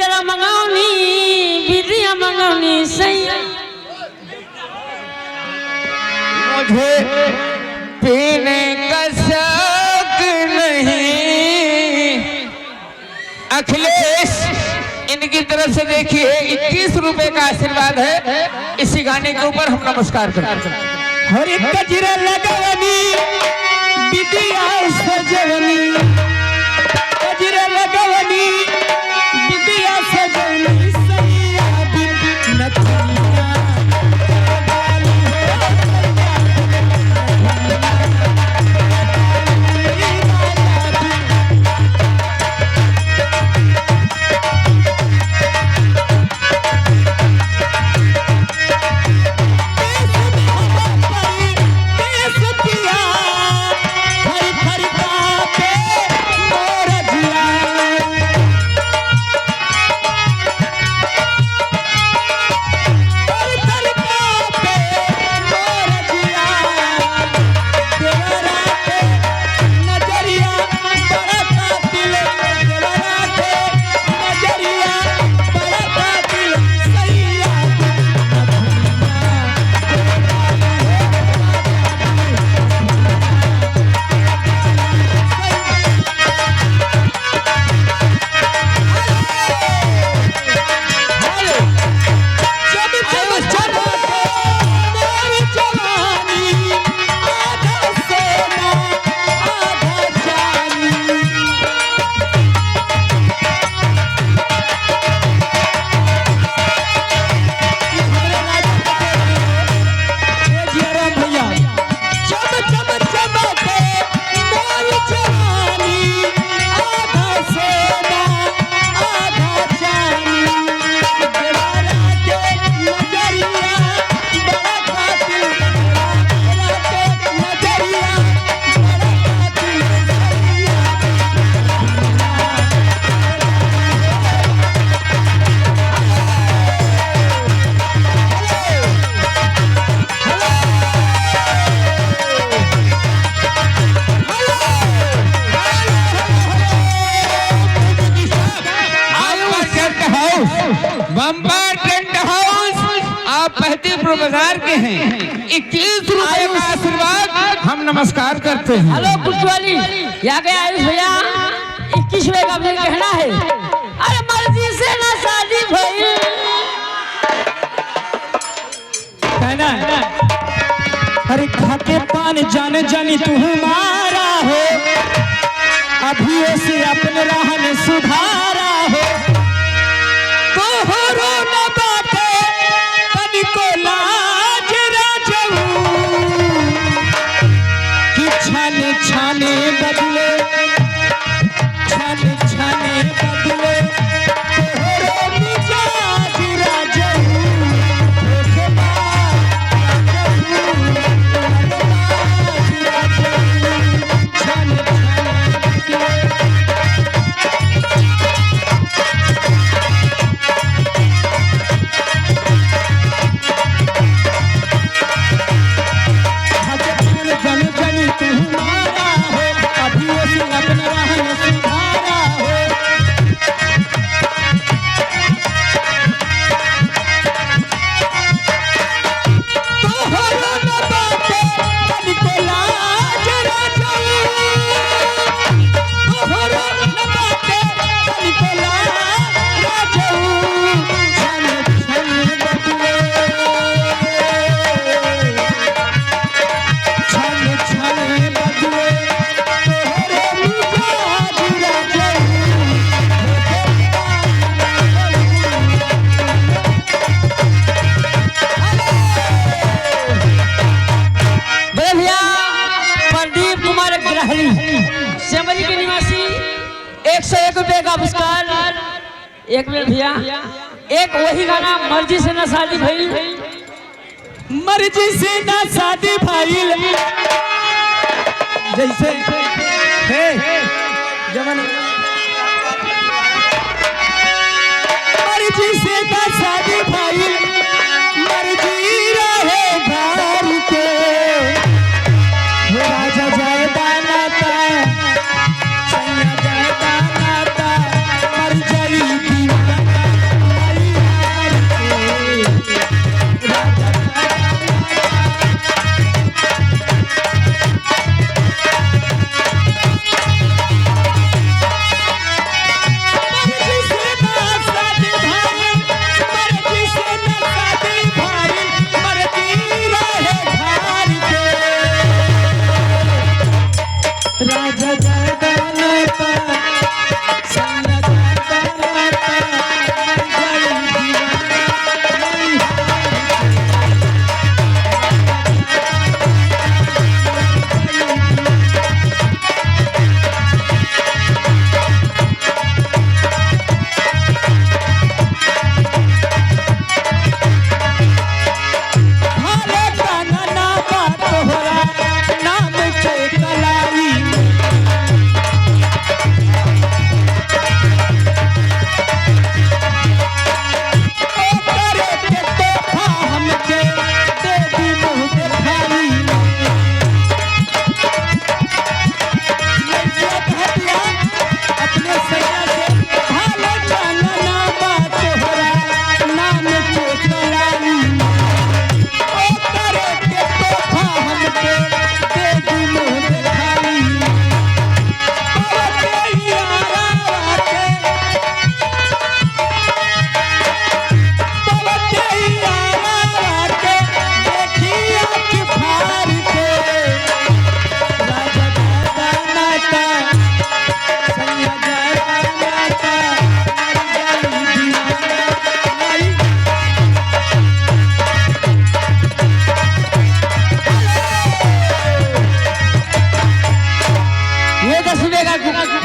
गजरा मंगाऊनी बिटिया मंगाऊनी सही मुझे पीने का शौक नहीं। अखिलेश इनकी तरफ से देखिए 21 रुपए का आशीर्वाद है। इसी गाने के ऊपर हम नमस्कार करते हैं। हर एक गजरा लगवनी बिटिया सजवनी गजरा लगवनी बिटिया सजवनी सैया बिन नथुनिया बम्पर टेंट हाउस आप फतेहपुर बाजार के हैं। 21 रुपए का आशीर्वाद हम नमस्कार करते हैं। हेलो पुष्पवाली यहाँ गया आयुष भैया 21 रुपए का मुझे कहना है। अरे मर्जी से ना शादी भाई कहना है। अरे खाके पान जाने जानी तू हमारा हो अभी से अपने राह में सुधारा हो तोहरो न बाटे तनिको लाज राजऊ कि छाने छाने बदले छाने छाने बदले तोहरो मिजाज राजऊ सेमरी के निवासी 101 रुपए का पुरस्कार। एक मिनट भैया एक वही गाना मर्जी से ना शादी भइल मर्जी से ना शादी भइल जैसे हे जवन मर्जी से ना शादी भइल मर्जी रहे घर के राजा जाए दाना ता सैया जाए दाना ता मर जाई दीवाना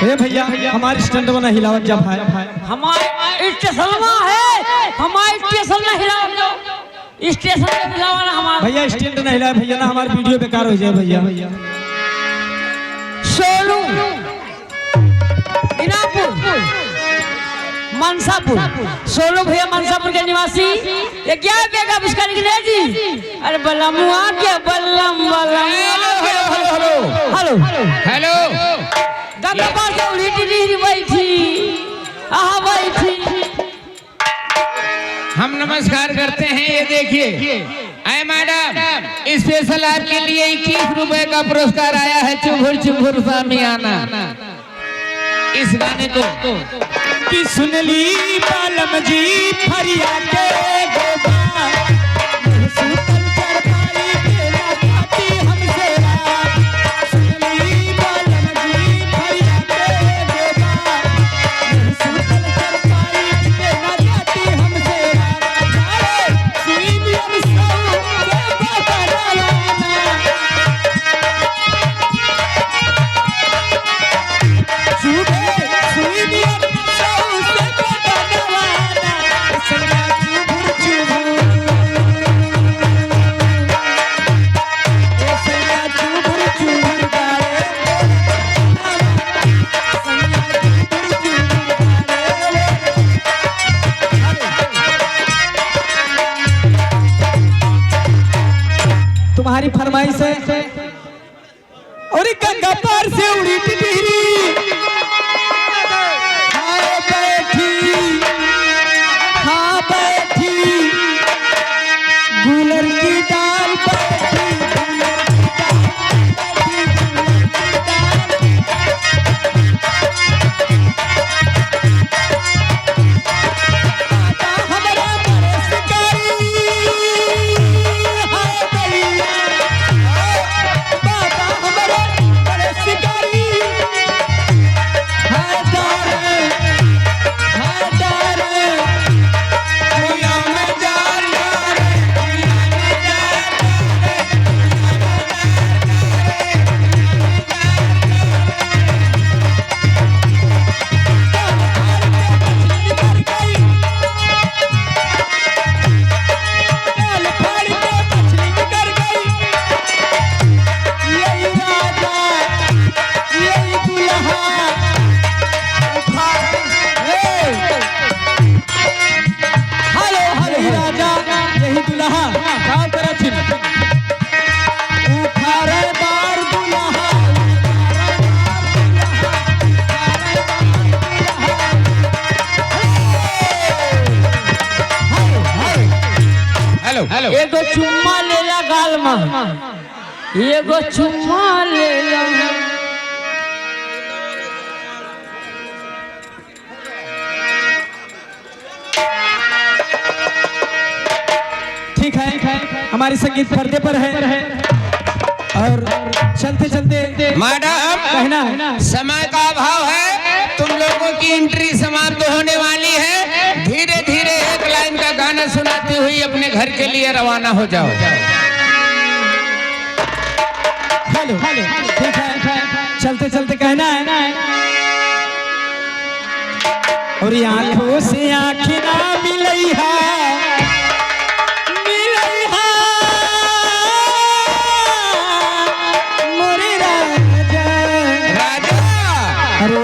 हे भैया हमारे स्टैंड में हिलावत जब है हमारे स्टेशन में है, हमारे स्टेशन में हिलाओ, स्टेशन में हिलाओ ना हमारा भैया। स्टैंड नहीं हिलाए भैया ना, हमारी वीडियो बेकार हो जाए भैया। सोनू इनापुर मनसापुर, सोनू भैया मनसापुर के निवासी। ये क्या बेगा पुरस्कार निकले जी? अरे बल्लमुआ के बल्लम बल्लम। हेलो हेलो गंगा पार से उड़ी बैठी, आहा बैठी। हम नमस्कार करते हैं। ये देखिए आए मैडम, स्पेशल आपके लिए 21 रुपए का पुरस्कार आया है। चुभुर चुभुर सामियाना, इस गाने को कि सुनली बालम जी फरिया के गोबा, सुतल चरपाई के लगाती हमसे रात। सुनली बालम जी फरिया के गोबा, सुतल चरपाई के लगाती हमसे रात। सुई मियर सौ से बदलाना, सुई मियर सौ से बदलाना, संगा चुभुर चुभुर, संगा चुभुर चुभुर गाए, संगा चुभुर चुभुर गाए। तुम्हारी फरमाइश है और गंगा पार से उड़ी टिटहरी हाँ बैठी, हाँ बैठी, गुलर की डाल बैठी, गुलर की डाल बैठी, गुलर की डाल। बाबा हमारा बरस गई, हाय भैया, बाबा हमारा बरस गई, हाय डारे, हाय डारे, दुनिया में जान डारे, दुनिया में जान डारे। डाल फाड़ के मछली निकल गई, यही राजा, यही दुल्हा, हेलो यही राजा, यही दुल्हा, क्या करे छिन उखारे बार दुल्हा, हेलो हेलो एगो चुम्मा लेला गाल में, एगो चुम्मा लेला। ठीक है हमारी संगीत पर्दे पर है और चलते चलते मैडम, कहना है समय का अभाव है, तुम लोगों की एंट्री समाप्त होने वाली है। धीरे धीरे एक लाइन का गाना सुनाती हुई अपने घर के लिए रवाना हो जाओ। हेलो ठीक है चलते चलते कहना है और आंखों से आँखें ना मिलई है, मिलई है मोरे राजा, राजा अरे